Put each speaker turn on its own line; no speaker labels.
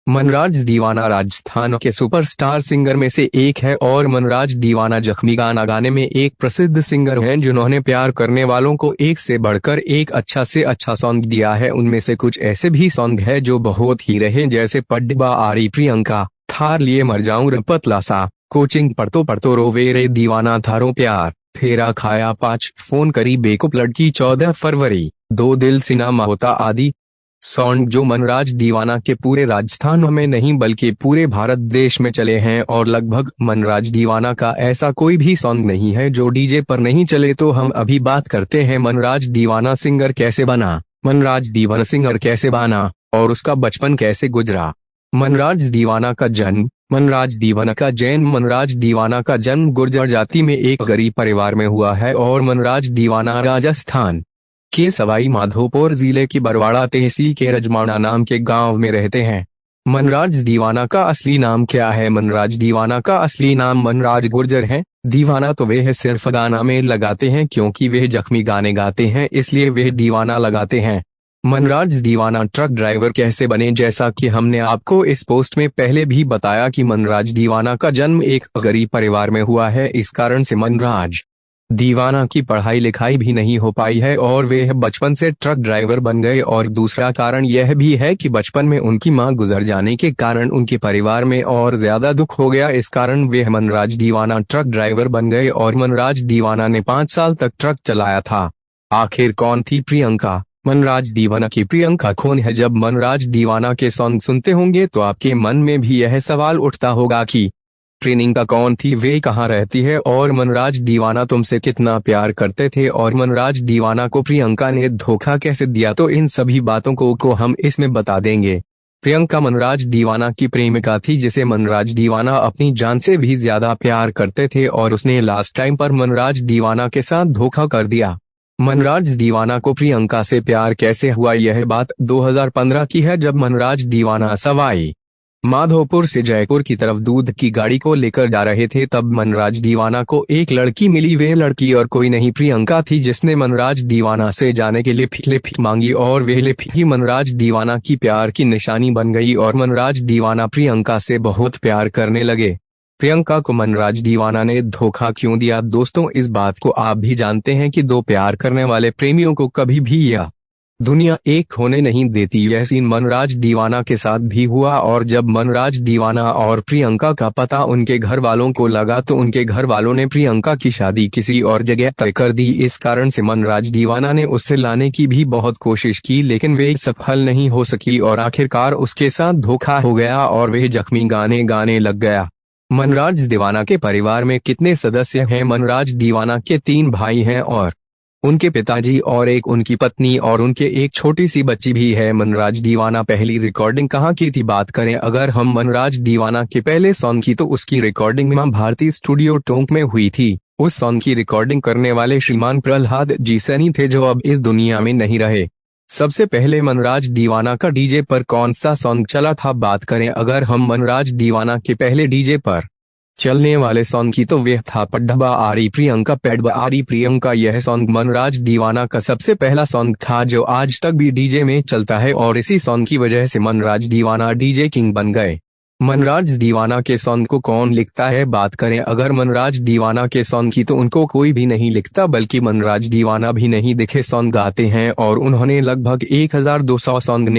मनराज दीवाना राजस्थान के superstar singer में से एक है और मनराज दीवाना जख्मी गाना गाने में एक प्रसिद्ध सिंगर हैं जिन्होंने प्यार करने वालों को एक से बढ़कर एक अच्छा से अच्छा सॉन्ग दिया है। उनमें से कुछ ऐसे भी सॉन्ग है जो बहुत ही रहे, जैसे पड्डबा आरी प्रियंका, थार लिए मर जाऊं रे पतला सा, कोचिंग पढ़तो रोवे रे दीवाना थारो प्यार, फेरा खाया 5, फोन करी बेकुप लड़की 14 फरवरी, दो दिल सिनेमा होता आदि सॉन्ग जो मनराज दीवाना के पूरे राजस्थान में नहीं बल्कि पूरे भारत देश में चले हैं। और लगभग मनराज दीवाना का ऐसा कोई भी सॉन्ग नहीं है जो डीजे पर नहीं चले। तो हम अभी बात करते हैं मनराज दीवाना सिंगर कैसे बना, मनराज दीवाना सिंगर कैसे बना और उसका बचपन कैसे गुजरा। मनराज दीवाना का जन्म, मनराज दीवाना का जन्म मनराज दीवाना का जन्म गुर्जर जाति में एक गरीब परिवार में हुआ है और मनराज दीवाना राजस्थान के सवाई माधोपुर जिले की बरवाड़ा तहसील के रजमाना नाम के गांव में रहते हैं। मनराज दीवाना का असली नाम क्या है? मनराज दीवाना का असली नाम मनराज गुर्जर है। दीवाना तो वे सिर्फ गाना में लगाते हैं, क्योंकि वे जख्मी गाने गाते हैं इसलिए वे दीवाना लगाते हैं। मनराज दीवाना ट्रक ड्राइवर कैसे बने? जैसा कि हमने आपको इस पोस्ट में पहले भी बताया कि मनराज दीवाना का जन्म एक गरीब परिवार में हुआ है, इस कारण से मनराज दीवाना की पढ़ाई लिखाई भी नहीं हो पाई है और वे बचपन से ट्रक ड्राइवर बन गए। और दूसरा कारण यह भी है कि बचपन में उनकी मां गुजर जाने के कारण उनके परिवार में और ज्यादा दुख हो गया, इस कारण वे मनराज दीवाना ट्रक ड्राइवर बन गए और मनराज दीवाना ने 5 साल तक ट्रक चलाया था। आखिर कौन थी प्रियंका? मनराज दीवाना की प्रियंका कौन है? जब मनराज दीवाना के सॉन्ग सुनते होंगे तो आपके मन में भी यह सवाल उठता होगा कि प्रियंका कौन थी, वे कहाँ रहती है और मनराज दीवाना तुमसे कितना प्यार करते थे और मनराज दीवाना को प्रियंका ने धोखा कैसे दिया। तो इन सभी बातों को हम इसमें बता देंगे। प्रियंका मनराज दीवाना की प्रेमिका थी जिसे मनराज दीवाना अपनी जान से भी ज्यादा प्यार करते थे और उसने लास्ट टाइम पर मनराज दीवाना के साथ धोखा कर दिया। मनराज दीवाना को प्रियंका से प्यार कैसे हुआ? यह बात 2015 की है, जब मनराज दीवाना सवाई माधोपुर से जयपुर की तरफ दूध की गाड़ी को लेकर जा रहे थे। तब मनराज दीवाना को एक लड़की मिली। वे लड़की और कोई नहीं प्रियंका थी, जिसने मनराज दीवाना से जाने के लिए लिफ्ट मांगी और वे लिफ्ट ही मनराज दीवाना की प्यार की निशानी बन गई और मनराज दीवाना प्रियंका से बहुत प्यार करने लगे। प्रियंका को मनराज दीवाना ने धोखा क्यों दिया? दोस्तों, इस बात को आप भी जानते हैं कि दो प्यार करने वाले प्रेमियों को कभी भी यह दुनिया एक होने नहीं देती। यह सीन मनराज दीवाना के साथ भी हुआ और जब मनराज दीवाना और प्रियंका का पता उनके घर वालों को लगा तो उनके घर वालों ने प्रियंका की शादी किसी और जगह तय कर दी। इस कारण से मनराज दीवाना ने उससे लाने की भी बहुत कोशिश की, लेकिन वे सफल नहीं हो सकी और आखिरकार उसके साथ धोखा हो गया और वे जख्मी गाने गाने लग गया। मनराज दीवाना के परिवार में कितने सदस्य हैं? मनराज दीवाना के 3 भाई हैं और उनके पिताजी और एक उनकी पत्नी और उनके एक छोटी सी बच्ची भी है। मनराज दीवाना पहली रिकॉर्डिंग कहाँ की थी? बात करें अगर हम मनराज दीवाना के पहले सॉन्ग की, तो उसकी रिकॉर्डिंग मां भारती स्टूडियो टोंक में हुई थी। उस सॉन्ग की रिकॉर्डिंग करने वाले श्रीमान प्रहलाद जी सैनी थे, जो अब इस दुनिया में नहीं रहे। सबसे पहले मनराज दीवाना का डीजे पर कौन सा सॉन्ग चला था? बात करें अगर हम मनराज दीवाना के पहले डीजे पर चलने वाले सॉन्ग की, तो वह था पड्डबा आरी प्रियंका, पैडबा आरी प्रियंका। यह सॉन्ग मनराज दीवाना का सबसे पहला सॉन्ग था जो आज तक भी डीजे में चलता है और इसी सॉन्ग की वजह से मनराज दीवाना डीजे किंग बन गए। मनराज दीवाना के सॉन्ग को कौन लिखता है? बात करें अगर मनराज दीवाना के सॉन्ग की, तो उनको कोई भी नहीं लिखता, बल्कि मनराज दीवाना भी नहीं दिखे सॉन्ग गाते हैं और उन्होंने लगभग 1200 सॉन्ग